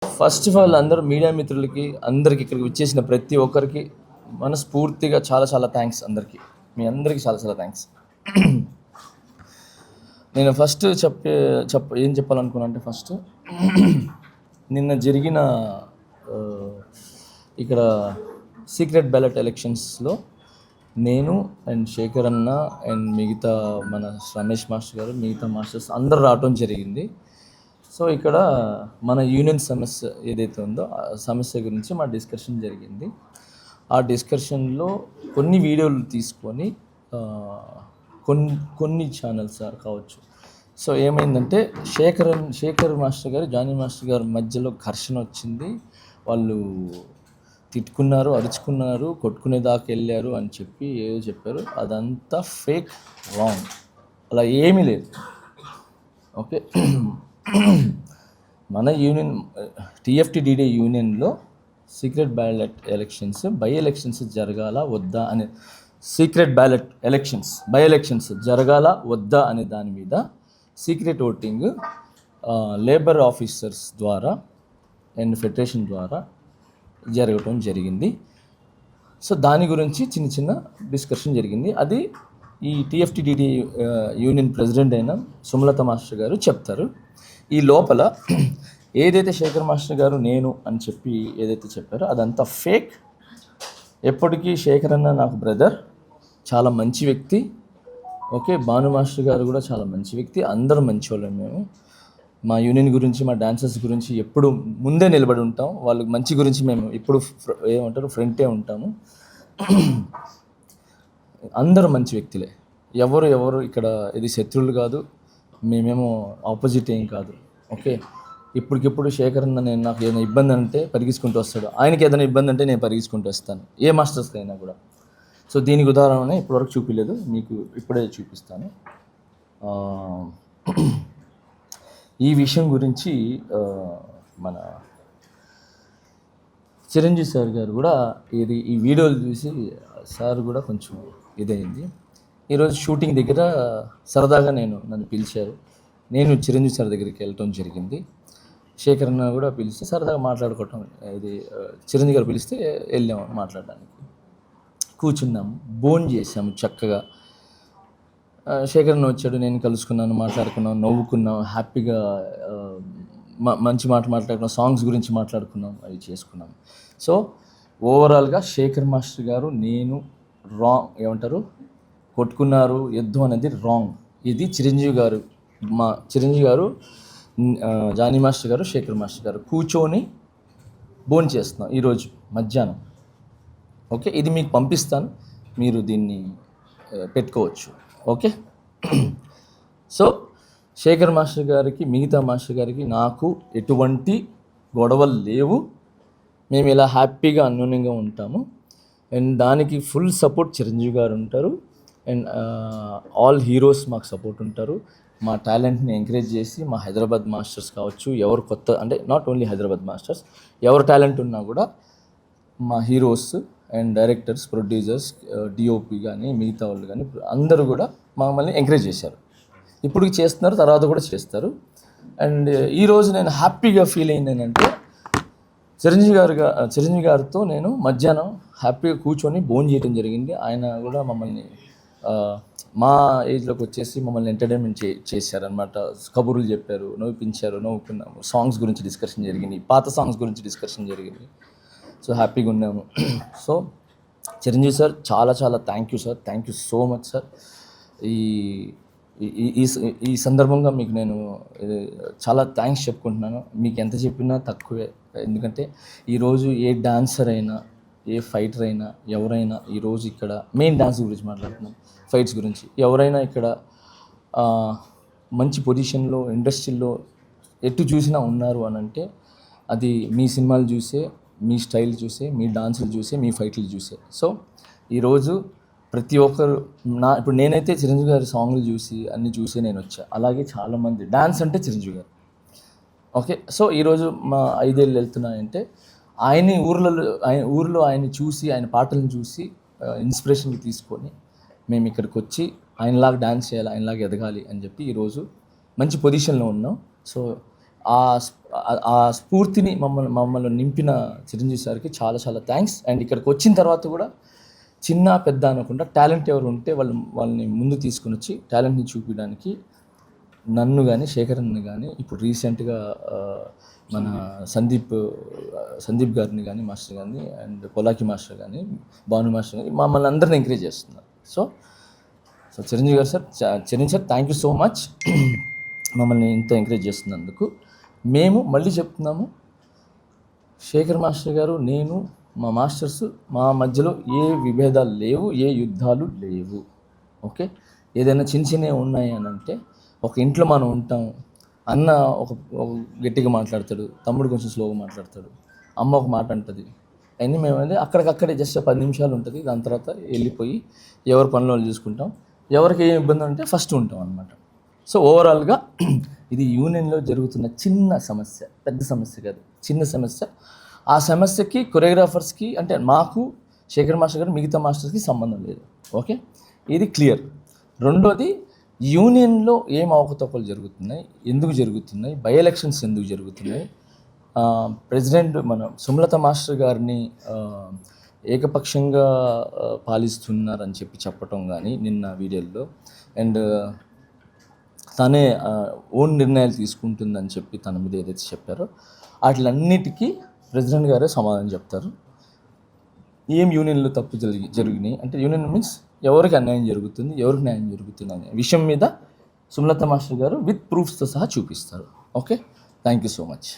First of all అందరూ media మిత్రులకి అందరికి ఇక్కడికి వచ్చేసిన ప్రతి ఒక్కరికి మనస్ఫూర్తిగా చాలా చాలా థ్యాంక్స్ అందరికీ. మీ అందరికీ చాలా చాలా థ్యాంక్స్. నేను ఫస్ట్ ఏం చెప్పాలనుకున్నా అంటే ఫస్ట్ నిన్న జరిగిన ఇక్కడ సీక్రెట్ బ్యాలెట్ ఎలక్షన్స్లో నేను అండ్ శేఖర్ అన్న అండ్ మిగతా మన రమేష్ మాస్టర్ గారు మిగతా మాస్టర్స్ అందరు రావటం జరిగింది. సో ఇక్కడ మన యూనియన్ సమస్య ఏదైతే ఉందో ఆ సమస్య గురించి మా డిస్కషన్ జరిగింది. ఆ డిస్కషన్లో కొన్ని వీడియోలు తీసుకొని కొన్ని ఛానల్స్ కావచ్చు. సో ఏమైందంటే శేఖర్ మాస్టర్ గారు జానీ మాస్టర్ గారి మధ్యలో ఘర్షణ వచ్చింది. వాళ్ళు తిట్టుకున్నారు, అరుచుకున్నారు, కొట్టుకునేదాకా వెళ్ళారు అని చెప్పి ఏదో చెప్పారు. అదంతా ఫేక్, రాంగ్. అలా ఏమీ లేదు. ఓకే, మన యూనియన్ టీఎఫ్టీడీడీ యూనియన్లో secret ballot elections by elections జరగాల వద్దా అనే secret ballot elections by elections జరగాల వద్దా అనే దాని మీద సీక్రెట్ ఓటింగ్ లేబర్ ఆఫీసర్స్ ద్వారా అండ్ ఫెడరేషన్ ద్వారా జరగటం జరిగింది. సో దాని గురించి చిన్న డిస్కషన్ జరిగింది. అది ఈ టీఎఫ్టీడీడీ యూనియన్ ప్రెసిడెంట్ అయిన సుమలత మాస్టర్ గారు చెప్తారు. ఈ లోపల ఏదైతే శేఖర్ మాస్టర్ గారు నేను అని చెప్పి ఏదైతే చెప్పారో అదంతా ఫేక్. ఎప్పటికీ శేఖర్ అన్న నాకు బ్రదర్, చాలా మంచి వ్యక్తి. ఓకే, భాను మాస్టర్ గారు కూడా చాలా మంచి వ్యక్తి. అందరూ మంచి వాళ్ళం. మేము మా యూనియన్ గురించి మా డాన్సర్స్ గురించి ఎప్పుడు ముందే నిలబడి ఉంటాం. వాళ్ళ మంచి గురించి మేము ఎప్పుడు ఏమంటారు ఫ్రంటే ఉంటాము. అందరూ మంచి వ్యక్తులే. ఎవరు ఇక్కడ ఇది శత్రువులు కాదు, మేమేమో ఆపోజిట్ ఏం కాదు. ఓకే, ఇప్పటికిప్పుడు శేఖర్ అన్న నేను నాకు ఏదైనా ఇబ్బంది అంటే పరిగెత్తుకుంటూ వస్తాడు, ఆయనకి ఏదైనా ఇబ్బంది అంటే నేను పరిగెత్తుకుంటూ వస్తాను, ఏ మాస్టర్స్కి అయినా కూడా. సో దీనికి ఉదాహరణ ఇప్పటివరకు చూపించలేదు, మీకు ఇప్పుడే చూపిస్తాను. ఈ విషయం గురించి మన చిరంజీవి సార్ గారు కూడా ఈ వీడియోలు చూసి సార్ కూడా కొంచెం ఇదైంది. ఈరోజు షూటింగ్ దగ్గర సరదాగా నన్ను పిలిచారు. నేను చిరంజీవి సార్ దగ్గరికి వెళ్ళటం జరిగింది. శేఖర్ అన్న కూడా పిలిస్తే సరదాగా మాట్లాడుకోవటం, ఇది చిరంజీవి గారు పిలిస్తే వెళ్ళాము మాట్లాడడానికి. కూర్చున్నాము, భోజనం చేసాము చక్కగా. శేఖర్ అన్న వచ్చాడు, నేను కలుసుకున్నాను, మాట్లాడుకున్నాం, నవ్వుకున్నాం, హ్యాపీగా మంచి మాట్లాడుకున్నాం, సాంగ్స్ గురించి మాట్లాడుకున్నాం, అవి చేసుకున్నాం. సో ఓవరాల్గా శేఖర్ మాస్టర్ గారు నేను ఏమంటారు కొట్టుకున్నారు, యుద్ధం అనేది రాంగ్. ఇది చిరంజీవి గారు జానీ మాస్టర్ గారు శేఖర్ మాస్టర్ గారు కూర్చొని భోజనం చేస్తున్నాం ఈరోజు మధ్యాహ్నం. ఓకే, ఇది మీకు పంపిస్తాను, మీరు దీన్ని పెట్టుకోవచ్చు. ఓకే, సో శేఖర్ మాస్టర్ గారికి మిగతా మాస్టర్ గారికి నాకు ఎటువంటి గొడవలు లేవు. మేము ఇలా హ్యాపీగా అన్యోన్యంగా ఉంటాము. అండ్ దానికి ఫుల్ సపోర్ట్ చిరంజీవి గారు ఉంటారు. అండ్ ఆల్ హీరోస్ మాకు సపోర్ట్ ఉంటారు. మా టాలెంట్ని ఎంకరేజ్ చేసి మా హైదరాబాద్ మాస్టర్స్ కావచ్చు, ఎవరు కొత్త అంటే నాట్ ఓన్లీ హైదరాబాద్ మాస్టర్స్, ఎవరు టాలెంట్ ఉన్నా కూడా మా heroes and directors, producers, DOP కానీ మిగతా వాళ్ళు కానీ అందరూ కూడా మమ్మల్ని ఎంకరేజ్ చేశారు. ఇప్పటికి చేస్తున్నారు, తర్వాత కూడా చేస్తారు. అండ్ ఈరోజు నేను హ్యాపీగా ఫీల్ అయింది ఏంటంటే చిరంజీవి గారితో నేను మధ్యాహ్నం హ్యాపీగా కూర్చొని భోజనం చేయడం జరిగింది. ఆయన కూడా మమ్మల్ని మా ఏజ్లోకి వచ్చేసి మమ్మల్ని ఎంటర్టైన్మెంట్ చేశారనమాట. కబుర్లు చెప్పారు, నవ్విపించారు, నవ్వుకున్నాము, సాంగ్స్ గురించి డిస్కషన్ జరిగింది, పాత సాంగ్స్ గురించి డిస్కషన్ జరిగింది. సో హ్యాపీగా ఉన్నాము. సో చిరంజీవి సార్ చాలా చాలా thank you sir, thank you so much sir. ఈ సందర్భంగా మీకు నేను చాలా థ్యాంక్స్ చెప్పుకుంటున్నాను. మీకు ఎంత చెప్పినా తక్కువే. ఎందుకంటే ఈరోజు ఏ డాన్సర్ అయినా, ఏ ఫైటర్ అయినా, ఎవరైనా ఈరోజు ఇక్కడ మెయిన్ డాన్స్ గురించి మాట్లాడుతున్నాం, ఫైట్స్ గురించి, ఎవరైనా ఇక్కడ మంచి పొజిషన్లో ఇండస్ట్రీలో ఎటు చూసినా ఉన్నారు అని అంటే అది మీ సినిమాలు చూసే, మీ స్టైల్ చూసే, మీ డాన్సులు చూసే, మీ ఫైట్లు చూసే. సో ఈరోజు ప్రతి ఒక్కరు ఇప్పుడు నేనైతే చిరంజీవి గారి సాంగ్లు చూసి అన్నీ చూసి నేను వచ్చా. అలాగే చాలామంది డాన్స్ అంటే చిరంజీవి గారు. ఓకే, సో ఈరోజు మా 5 ఏళ్ళు వెళ్తున్నాయంటే ఊర్లో ఆయన్ని చూసి, ఆయన పాటలను చూసి ఇన్స్పిరేషన్కి తీసుకొని మేము ఇక్కడికి వచ్చి ఆయనలాగా డాన్స్ చేయాలి, ఆయనలాగా ఎదగాలి అని చెప్పి ఈరోజు మంచి పొజిషన్లో ఉన్నాం. సో ఆ స్ఫూర్తిని మమ్మల్ని నింపిన చిరంజీవి సార్కి చాలా చాలా థ్యాంక్స్. అండ్ ఇక్కడికి వచ్చిన తర్వాత కూడా చిన్న పెద్ద అనకుండా టాలెంట్ ఎవరు ఉంటే వాళ్ళని ముందు తీసుకుని వచ్చి టాలెంట్ని చూపించడానికి నన్ను కానీ శేఖరన్ని కానీ ఇప్పుడు రీసెంట్గా మన సందీప్ గారిని కానీ మాస్టర్ కానీ అండ్ పొలాకి మాస్టర్ కానీ భాను మాస్టర్ కానీ మమ్మల్ని అందరిని ఎంకరేజ్ చేస్తున్నారు. సో చిరంజీవి గారు sir, Chiranjeevi sir thank you so much మమ్మల్ని ఇంత ఎంకరేజ్ చేస్తున్నందుకు. మేము మళ్ళీ చెప్తున్నాము, శేఖర్ మాస్టర్ గారు, నేను, మా మాస్టర్స్, మా మధ్యలో ఏ విభేదాలు లేవు, ఏ యుద్ధాలు లేవు. ఓకే, ఏదైనా చిన్నవి ఉన్నాయి అని అంటే ఒక ఇంట్లో మనం ఉంటాం, అన్న ఒక గట్టిగా మాట్లాడతాడు, తమ్ముడు కొంచెం స్లోగా మాట్లాడతాడు, అమ్మ ఒక మాట అంటుంది, అన్నీ మేము అక్కడికక్కడే జస్ట్ 10 నిమిషాలు ఉంటుంది. దాని తర్వాత వెళ్ళిపోయి ఎవరి పనులు వాళ్ళు చూసుకుంటాం. ఎవరికి ఏం ఇబ్బంది ఉంటే ఫస్ట్ ఉంటాం అనమాట. సో ఓవరాల్గా ఇది యూనియన్లో జరుగుతున్న చిన్న సమస్య, పెద్ద సమస్య కాదు, చిన్న సమస్య. ఆ సమస్యకి కొరియోగ్రాఫర్స్కి అంటే మాకు, శేఖర్ మాస్టర్ గారు, మిగతా మాస్టర్స్కి సంబంధం లేదు. ఓకే, ఇది క్లియర్. రెండోది, యూనియన్లో ఏం అవకతవకలు జరుగుతున్నాయి, ఎందుకు జరుగుతున్నాయి, బై ఎలక్షన్స్ ఎందుకు జరుగుతున్నాయి, ప్రెసిడెంట్ మన సుమలత మాస్టర్ గారిని ఏకపక్షంగా పాలిస్తున్నారని చెప్పటం కానీ నిన్న వీడియోలో, అండ్ తనే ఓన్ నిర్ణయాలు తీసుకుంటుందని చెప్పి తన మీద ఏదైతే చెప్పారో వాటిలన్నిటికీ ప్రెసిడెంట్ గారే సమాధానం చెప్తారు. ఏం యూనియన్లో తప్పు జరిగినాయి అంటే, యూనియన్ మీన్స్ ఎవరికి అన్యాయం జరుగుతుంది, ఎవరికి న్యాయం జరుగుతుంది అనే విషయం మీద సుమలత మాస్టర్ గారు విత్ ప్రూఫ్స్తో సహా చూపిస్తారు. Okay, thank you so much.